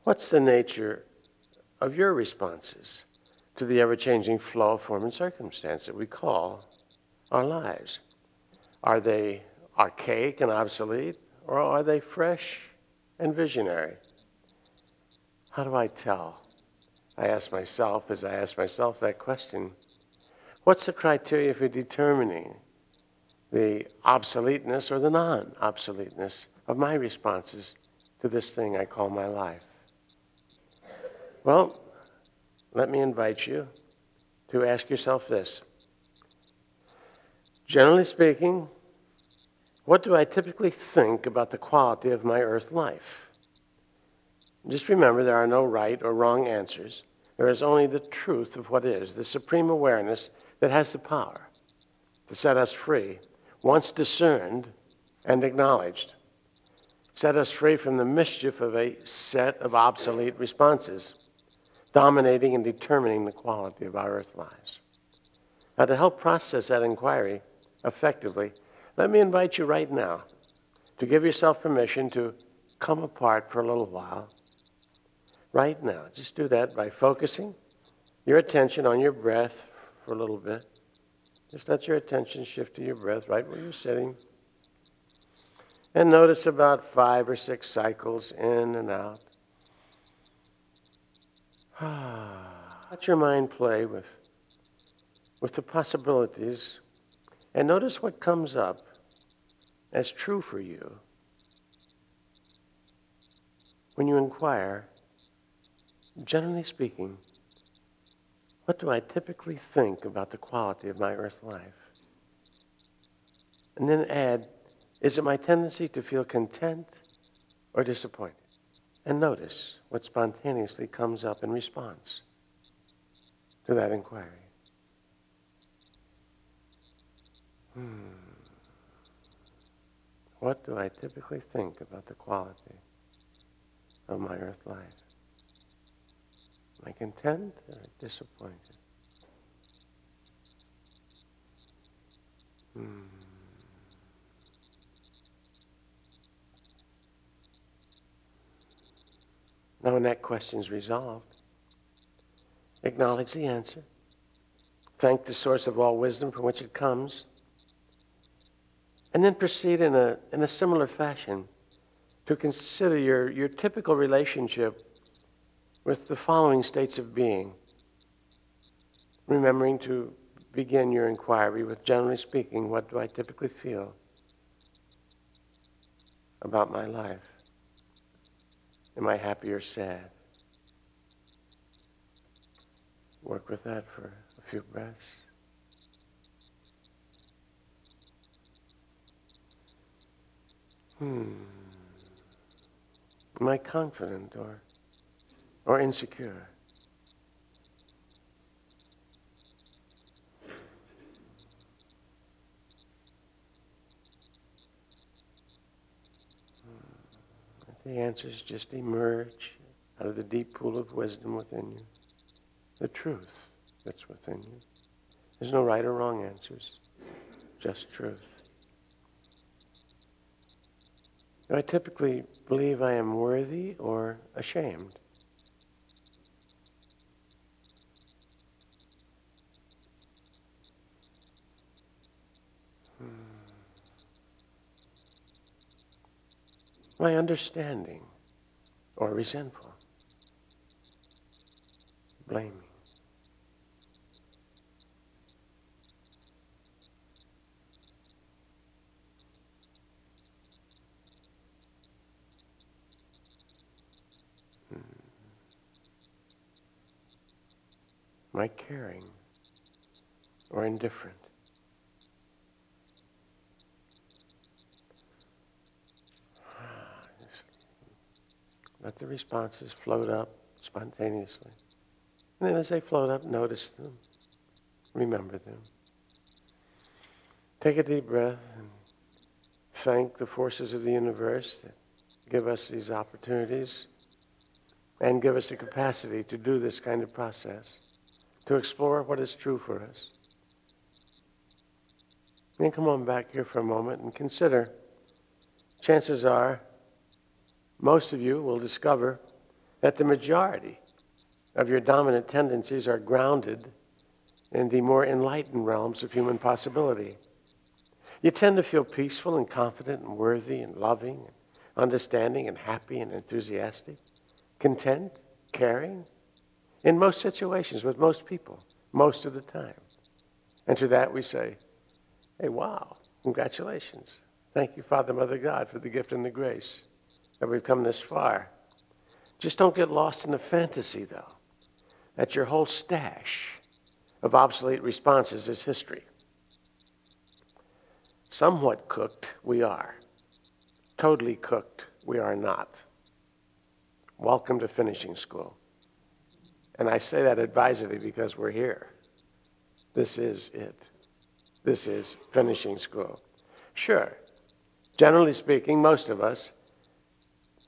What's the nature of your responses to the ever-changing flow of form and circumstance that we call our lives? Are they archaic and obsolete, or are they fresh and visionary? How do I tell? I ask myself as I ask myself that question. What's the criteria for determining the obsoleteness or the non-obsoleteness of my responses to this thing I call my life? Well, let me invite you to ask yourself this. Generally speaking, what do I typically think about the quality of my earth life? Just remember, there are no right or wrong answers. There is only the truth of what is, the supreme awareness that has the power to set us free, once discerned and acknowledged. Set us free from the mischief of a set of obsolete responses, dominating and determining the quality of our earth lives. Now, to help process that inquiry effectively, let me invite you right now to give yourself permission to come apart for a little while. Right now, just do that by focusing your attention on your breath for a little bit. Just let your attention shift to your breath right where you're sitting. And notice about 5 or 6 cycles in and out. Let your mind play with the possibilities, and notice what comes up as true for you when you inquire, generally speaking, what do I typically think about the quality of my earth life? And then add, is it my tendency to feel content or disappointed? And notice what spontaneously comes up in response to that inquiry. What do I typically think about the quality of my earth life? Am I content or disappointed? Now, when that question's resolved, acknowledge the answer. Thank the source of all wisdom from which it comes. And then proceed in a similar fashion to consider your typical relationship with the following states of being. Remembering to begin your inquiry with, generally speaking, what do I typically feel about my life? Am I happy or sad? Work with that for a few breaths. Am I confident or insecure? Let the answers just emerge out of the deep pool of wisdom within you. The truth that's within you. There's no right or wrong answers, just truth. Do I typically believe I am worthy or ashamed? Am I understanding or resentful? Blaming? Am I caring or indifferent? Let the responses float up spontaneously. And then as they float up, notice them. Remember them. Take a deep breath and thank the forces of the universe that give us these opportunities and give us the capacity to do this kind of process, to explore what is true for us. Then come on back here for a moment and consider. Chances are most of you will discover that the majority of your dominant tendencies are grounded in the more enlightened realms of human possibility. You tend to feel peaceful and confident and worthy and loving and understanding and happy and enthusiastic, content, caring, in most situations with most people, most of the time. And to that we say, hey, wow, congratulations. Thank you, Father, Mother, God, for the gift and the grace that we've come this far. Just don't get lost in the fantasy, though, that your whole stash of obsolete responses is history. Somewhat cooked, we are. Totally cooked, we are not. Welcome to finishing school. And I say that advisedly because we're here. This is it. This is finishing school. Sure, generally speaking, most of us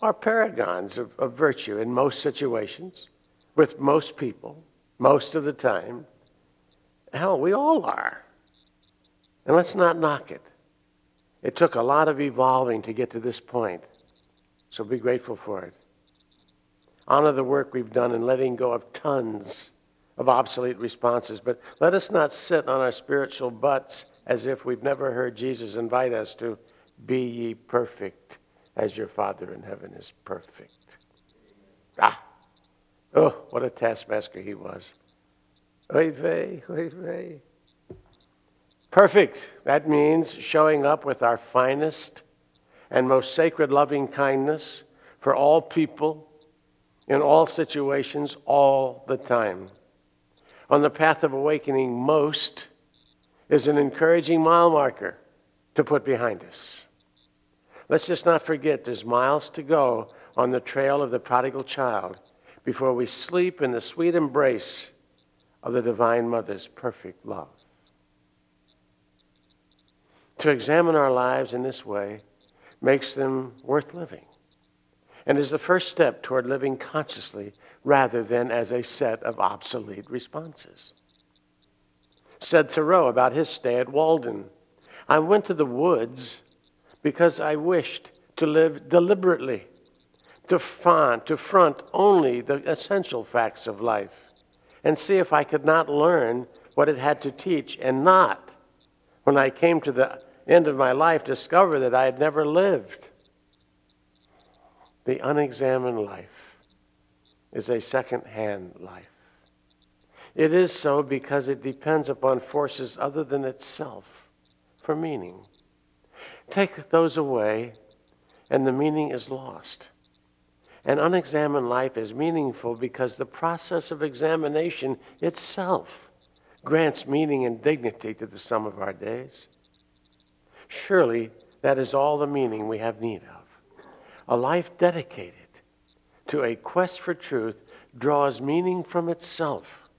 are paragons of virtue in most situations, with most people, most of the time. Hell, we all are. And let's not knock it. It took a lot of evolving to get to this point, so be grateful for it. Honor the work we've done in letting go of tons of obsolete responses, but let us not sit on our spiritual butts as if we've never heard Jesus invite us to be ye perfect as your Father in heaven is perfect. Oh, what a taskmaster he was. Oy vey, oy vey. Perfect, that means showing up with our finest and most sacred loving kindness for all people, in all situations, all the time. On the path of awakening, most is an encouraging mile marker to put behind us. Let's just not forget there's miles to go on the trail of the prodigal child before we sleep in the sweet embrace of the Divine Mother's perfect love. To examine our lives in this way makes them worth living and is the first step toward living consciously rather than as a set of obsolete responses. Said Thoreau about his stay at Walden, I went to the woods because I wished to live deliberately, to front only the essential facts of life, and see if I could not learn what it had to teach, and not, when I came to the end of my life, discover that I had never lived. The unexamined life is a second-hand life. It is so because it depends upon forces other than itself for meaning. Take those away, and the meaning is lost. An unexamined life is meaningful because the process of examination itself grants meaning and dignity to the sum of our days. Surely that is all the meaning we have need of. A life dedicated to a quest for truth draws meaning from itself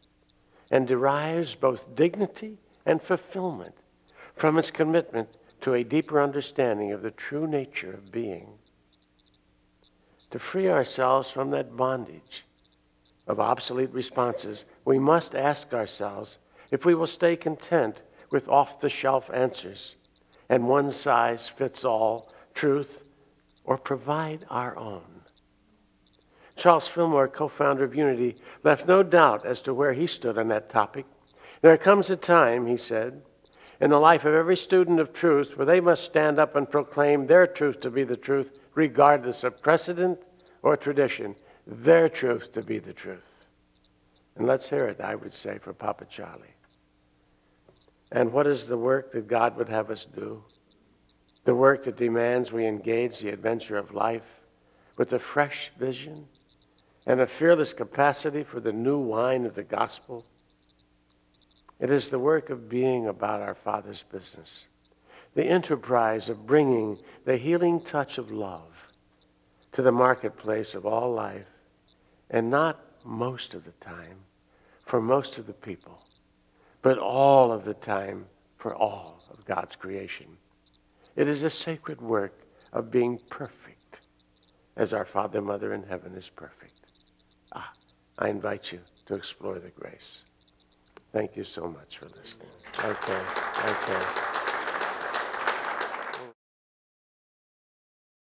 and derives both dignity and fulfillment from its commitment to a deeper understanding of the true nature of being. To free ourselves from that bondage of obsolete responses, we must ask ourselves if we will stay content with off-the-shelf answers and one-size-fits-all truth, or provide our own. Charles Fillmore, co-founder of Unity, left no doubt as to where he stood on that topic. There comes a time, he said, in the life of every student of truth where they must stand up and proclaim their truth to be the truth, regardless of precedent or tradition, their truth to be the truth. And let's hear it, I would say, for Papa Charlie. And what is the work that God would have us do? The work that demands we engage the adventure of life with a fresh vision and a fearless capacity for the new wine of the gospel. It is the work of being about our Father's business, the enterprise of bringing the healing touch of love to the marketplace of all life, and not most of the time for most of the people, but all of the time for all of God's creation. It is a sacred work of being perfect as our Father, Mother in heaven is perfect. I invite you to explore the grace. Thank you so much for listening. Okay.